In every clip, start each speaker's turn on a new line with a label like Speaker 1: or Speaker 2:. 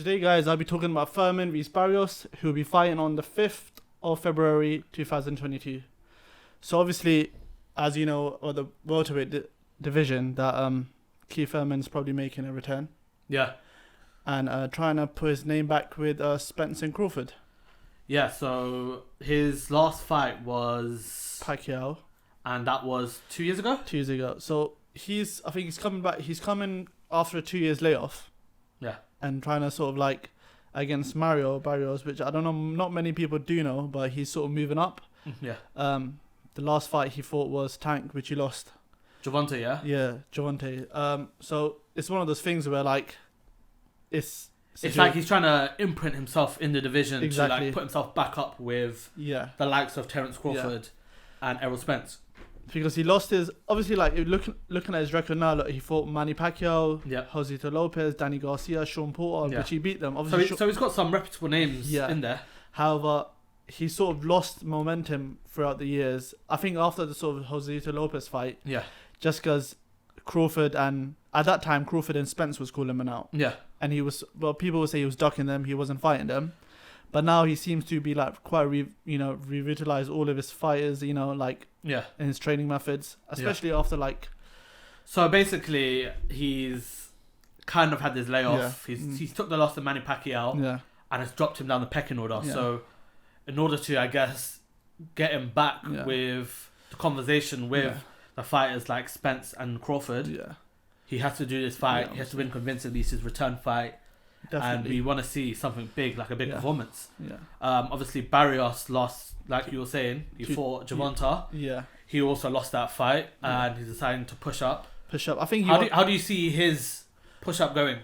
Speaker 1: today, guys, I'll be talking about Thurman vs Barrios, who will be fighting on the 5th of February 2022. So obviously, as you know, or the welterweight division, that Keith Thurman's probably making a return.
Speaker 2: Yeah.
Speaker 1: And trying to put his name back with Spence and Crawford.
Speaker 2: Yeah, so his last fight was
Speaker 1: Pacquiao.
Speaker 2: And that was 2 years ago?
Speaker 1: 2 years ago. So I think he's coming back. He's coming after a 2 years layoff.
Speaker 2: Yeah.
Speaker 1: And trying to sort of like against Mario Barrios, which I don't know, not many people do know, but he's sort of moving up.
Speaker 2: Yeah.
Speaker 1: The last fight he fought was Tank, which he lost.
Speaker 2: Javante, yeah?
Speaker 1: Yeah, Javante. So it's one of those things where like it's
Speaker 2: like he's trying to imprint himself in the division to like put himself back up with the likes of Terence Crawford and Errol Spence.
Speaker 1: Because he lost his, obviously, like looking at his record now, look, he fought Manny Pacquiao, Josito Lopez, Danny Garcia, Sean Porter, which he beat them. Obviously,
Speaker 2: so he's got some reputable names in there.
Speaker 1: However, he sort of lost momentum throughout the years. I think after the sort of Josito Lopez fight, just because Crawford and at that time Crawford and Spence was calling him out. Yeah, and he was people would say he was ducking them, he wasn't fighting them. But now he seems to be like quite revitalized all of his fighters, like in his training methods, especially after like.
Speaker 2: So basically, he's kind of had this layoff. He's took the loss to Manny Pacquiao, and has dropped him down the pecking order. Yeah. So, in order to, I guess, get him back with the conversation with the fighters like Spence and Crawford, he has to do this fight. He has to win convincingly. It's his return fight. Definitely. And we want to see something big, like a big performance. Yeah. Obviously, Barrios lost, like you were saying. He fought Javante. Yeah. He also lost that fight, and he's deciding to push up.
Speaker 1: I think.
Speaker 2: How do you see his push up going?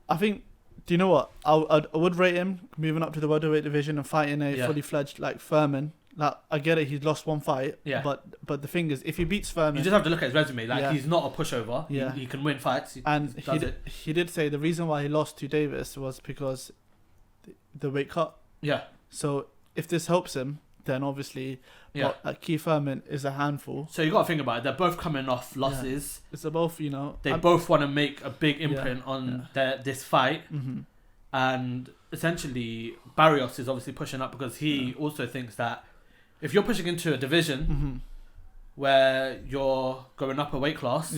Speaker 1: I think. Do you know what? I would rate him moving up to the welterweight division and fighting a fully fledged like Thurman. Like I get it, he's lost one fight. Yeah. But the thing is, if he beats Thurman,
Speaker 2: you just have to look at his resume. Like he's not a pushover. Yeah. He can win fights.
Speaker 1: He did say the reason why he lost to Davis was because the weight cut. Yeah. So if this helps him, then obviously, Keith Thurman is a handful.
Speaker 2: So you got to think about it. They're both coming off losses.
Speaker 1: Yeah. It's both,
Speaker 2: They both want to make a big imprint on this fight, and essentially Barrios is obviously pushing up because he also thinks that. If you're pushing into a division where you're going up a weight class,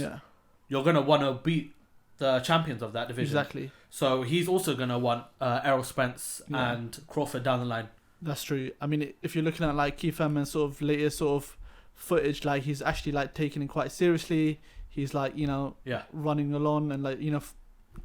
Speaker 2: you're going to want to beat the champions of that division. Exactly. So he's also going to want Errol Spence and Crawford down the line.
Speaker 1: That's true. I mean, if you're looking at like Keith Thurman's sort of latest sort of footage, like he's actually like taking it quite seriously. He's like, running along and like,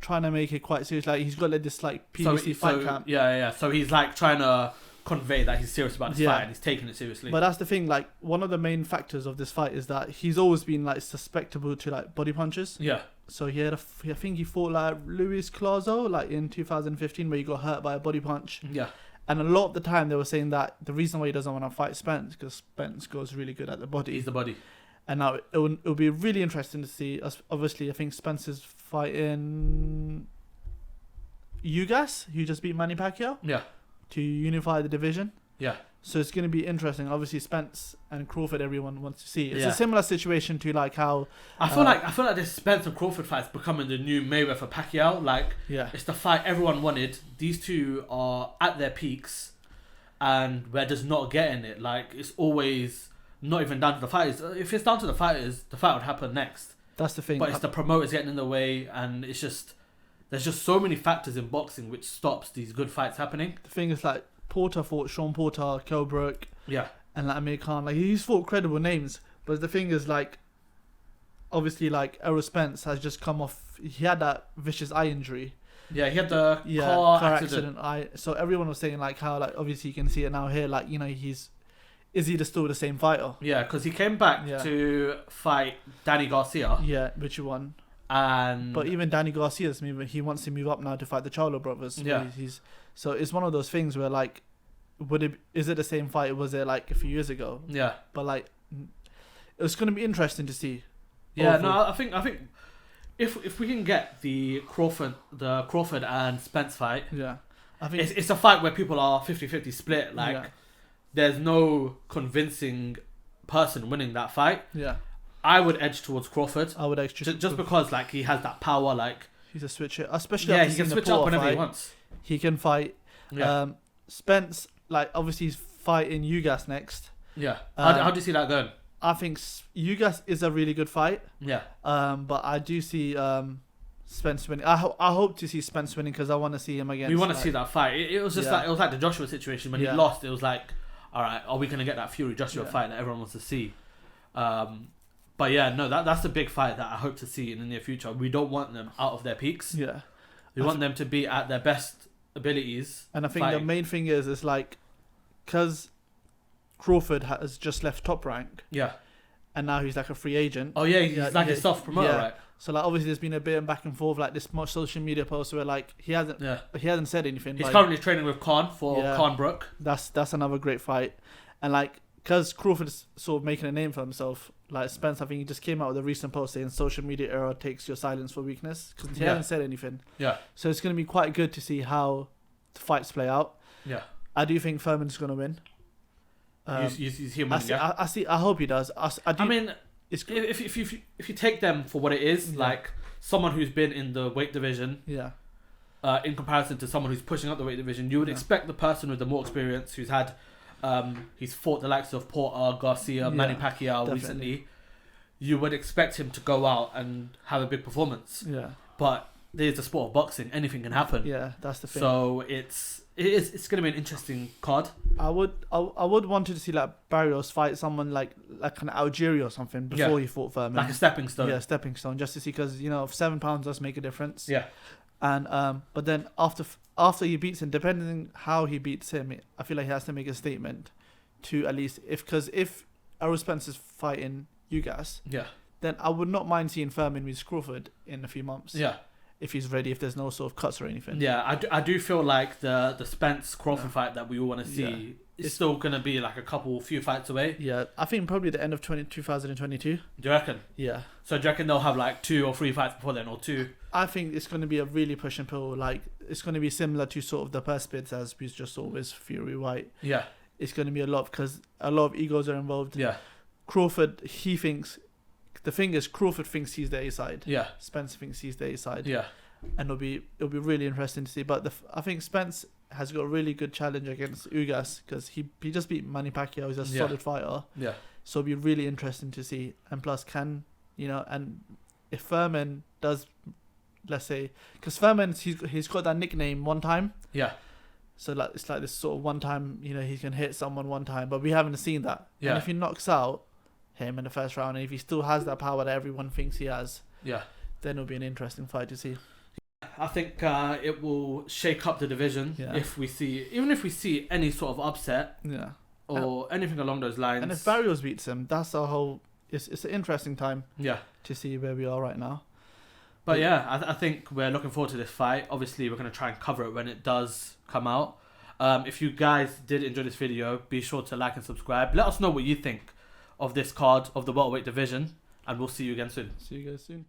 Speaker 1: trying to make it quite serious. Like he's got like this like PVC fight camp.
Speaker 2: Yeah. So he's like trying to convey that he's serious about this fight and he's taking it seriously.
Speaker 1: But that's the thing, like one of the main factors of this fight is that he's always been like susceptible to like body punches. Yeah. So he had I think he fought like Luis Clazo like in 2015 where he got hurt by a body punch. Yeah. And a lot of the time they were saying that the reason why he doesn't want to fight Spence because Spence goes really good at the body.
Speaker 2: He's the body.
Speaker 1: And now it will be really interesting to see. Obviously, I think Spence is fighting Ugas, who just beat Manny Pacquiao. Yeah. To unify the division. Yeah. So it's going to be interesting. Obviously, Spence and Crawford, everyone wants to see. It's a similar situation to like how
Speaker 2: I feel like this Spence and Crawford fight is becoming the new Mayweather Pacquiao. Like, it's the fight everyone wanted. These two are at their peaks, and we're just not getting it. Like, it's always not even down to the fighters. If it's down to the fighters, the fight would happen next.
Speaker 1: That's the thing.
Speaker 2: But it's the promoters getting in the way, and it's just. There's just so many factors in boxing which stops these good fights happening.
Speaker 1: The thing is, like, Porter fought Sean Porter, Kell Brook, and like Amir Khan. Like, he's fought credible names. But the thing is, like, obviously, like, Errol Spence has just come off. He had that vicious eye injury.
Speaker 2: Yeah, he had the car accident.
Speaker 1: So everyone was saying, like, how, like, obviously you can see it now here. Like, is he still the same fighter?
Speaker 2: Yeah, because he came back to fight Danny Garcia.
Speaker 1: Yeah, which won. But even Danny Garcia's moving. He wants to move up now to fight the Charlo brothers. Yeah. So it's one of those things where like, is it the same fight? Was it like a few years ago? Yeah. But like, it's going to be interesting to see.
Speaker 2: Yeah. Overall. No, I think if we can get the Crawford and Spence fight. Yeah. I think it's a fight where people are 50-50 split. Like, there's no convincing person winning that fight. Yeah. I would edge towards Crawford.
Speaker 1: I would edge
Speaker 2: just because like he has that power. Like
Speaker 1: he's a switcher, especially after
Speaker 2: he can switch up whenever he wants.
Speaker 1: he can fight. Yeah. Spence, like, obviously he's fighting Ugas next.
Speaker 2: Yeah. How do you see that going?
Speaker 1: I think Ugas is a really good fight.
Speaker 2: Yeah.
Speaker 1: But I do see Spence winning. I hope to see Spence winning because I want to see him against.
Speaker 2: We want to see that fight. It was just like the Joshua situation when he lost. It was like, all right, are we going to get that Fury Joshua fight that everyone wants to see? But yeah, no, that's a big fight that I hope to see in the near future. We don't want them out of their peaks.
Speaker 1: Yeah.
Speaker 2: We want them to be at their best abilities.
Speaker 1: And I think the main thing is like, because Crawford has just left Top Rank.
Speaker 2: Yeah.
Speaker 1: And now he's like a free agent.
Speaker 2: Oh yeah, he's like a soft promoter, right?
Speaker 1: So like obviously there's been a bit of back and forth, like this much social media post where like he hasn't said anything.
Speaker 2: He's
Speaker 1: like,
Speaker 2: currently training with Khan for Khan Brook.
Speaker 1: That's another great fight, and like because Crawford is sort of making a name for himself. Like Spence, I think he just came out with a recent post saying social media era takes your silence for weakness because he hasn't said anything. Yeah. So it's going to be quite good to see how the fights play out. Yeah. I do think Thurman's going to win.
Speaker 2: You see him winning,
Speaker 1: I hope he does. I mean,
Speaker 2: if you take them for what it is, like someone who's been in the weight division, in comparison to someone who's pushing up the weight division, you would expect the person with the more experience, who's had, he's fought the likes of Porter, Garcia, Manny Pacquiao recently. You would expect him to go out and have a big performance. Yeah. But there's the sport of boxing; anything can happen.
Speaker 1: Yeah, that's the thing.
Speaker 2: So it's going to be an interesting card.
Speaker 1: I would want to see like Barrios fight someone like an Algeria or something before he fought Thurman.
Speaker 2: Like a stepping stone.
Speaker 1: Yeah, stepping stone, just to see, because if 7 pounds does make a difference.
Speaker 2: Yeah.
Speaker 1: And but then after he beats him, depending how he beats him, I feel like he has to make a statement to at least if Errol Spence is fighting Ugas, then I would not mind seeing Thurman with Crawford in a few months. Yeah. If he's ready, if there's no sort of cuts or anything.
Speaker 2: Yeah, I do feel like the Spence Crawford fight that we all want to see is still going to be like a few fights away.
Speaker 1: Yeah, I think probably the end of 2022.
Speaker 2: Do you reckon?
Speaker 1: Yeah.
Speaker 2: So do you reckon they'll have like 2 or 3 fights before then, or 2?
Speaker 1: I think it's going to be a really push and pull. Like, it's going to be similar to sort of the first bids as we just saw with Fury White. Yeah. It's going to be a lot because a lot of egos are involved. Yeah. Crawford, the thing is, Crawford thinks he's the A side. Yeah. Spence thinks he's the A side. Yeah. And it'll be really interesting to see. But I think Spence has got a really good challenge against Ugas because he just beat Manny Pacquiao. He's a solid fighter. Yeah. So it'll be really interesting to see. And plus, and if Thurman does, let's say, because Thurman he's got that nickname One Time. Yeah. So like it's like this sort of one time, he can hit someone one time, but we haven't seen that. Yeah. And if he knocks out him in the first round, and if he still has that power that everyone thinks he has, then it'll be an interesting fight to see.
Speaker 2: I think it will shake up the division if we see any sort of upset, or anything along those lines.
Speaker 1: And if Barrios beats him, that's a whole. It's an interesting time. To see where we are right now.
Speaker 2: But I think we're looking forward to this fight. Obviously, we're going to try and cover it when it does come out. If you guys did enjoy this video, be sure to like and subscribe. Let us know what you think of this card of the welterweight division, and we'll see you again soon.
Speaker 1: See you guys soon.